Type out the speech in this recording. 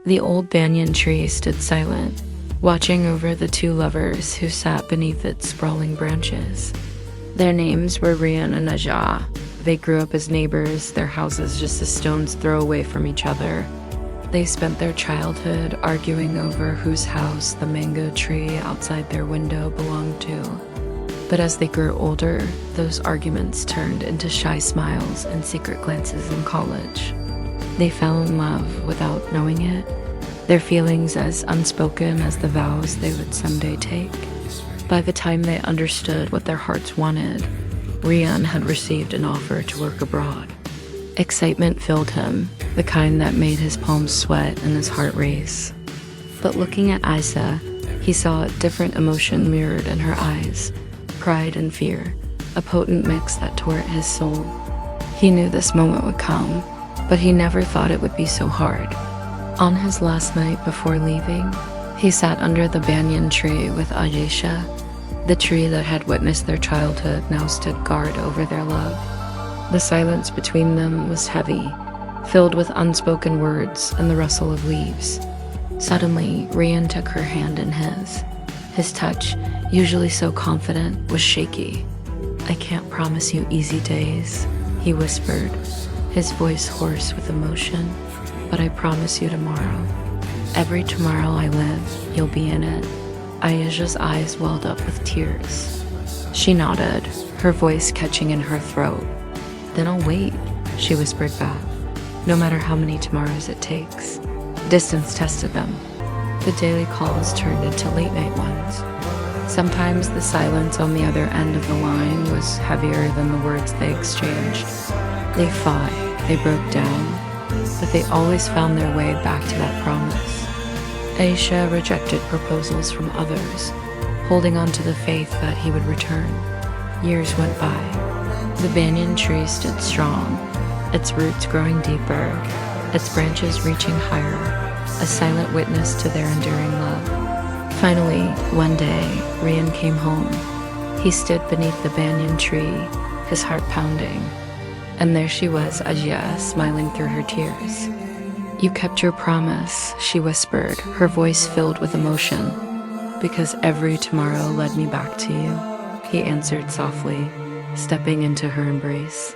The old banyan tree stood silent, watching over the two lovers who sat beneath its sprawling branches. Their names were Rian and Aja. They grew up as neighbors, their houses just a stone's throw away from each other. They spent their childhood arguing over whose house the mango tree outside their window belonged to. But as they grew older, those arguments turned into shy smiles and secret glances in college. They fell in love without knowing it, their feelings as unspoken as the vows they would someday take. By the time they understood what their hearts wanted, Rian had received an offer to work abroad. Excitement filled him, the kind that made his palms sweat and his heart race. But looking at Isa, he saw a different emotion mirrored in her eyes, pride and fear, a potent mix that tore at his soul. He knew this moment would come, but he never thought it would be so hard. On his last night before leaving, he sat under the banyan tree with Ayesha. The tree that had witnessed their childhood now stood guard over their love. The silence between them was heavy, filled with unspoken words and the rustle of leaves. Suddenly, Rian took her hand in his. His touch, usually so confident, was shaky. "I can't promise you easy days," he whispered, his voice hoarse with emotion, "but I promise you tomorrow. Every tomorrow I live, you'll be in it." Ayesha's eyes welled up with tears. She nodded, her voice catching in her throat. "Then I'll wait," she whispered back, "no matter how many tomorrows it takes." Distance tested them. The daily calls turned into late-night ones. Sometimes the silence on the other end of the line was heavier than the words they exchanged. They fought, they broke down, but they always found their way back to that promise. Aisha rejected proposals from others, holding on to the faith that he would return. Years went by. The banyan tree stood strong, its roots growing deeper, its branches reaching higher, a silent witness to their enduring love. Finally, one day, Rian came home. He stood beneath the banyan tree, his heart pounding. And there she was, Ajia, smiling through her tears. "You kept your promise," she whispered, her voice filled with emotion. "Because every tomorrow led me back to you," he answered softly, stepping into her embrace.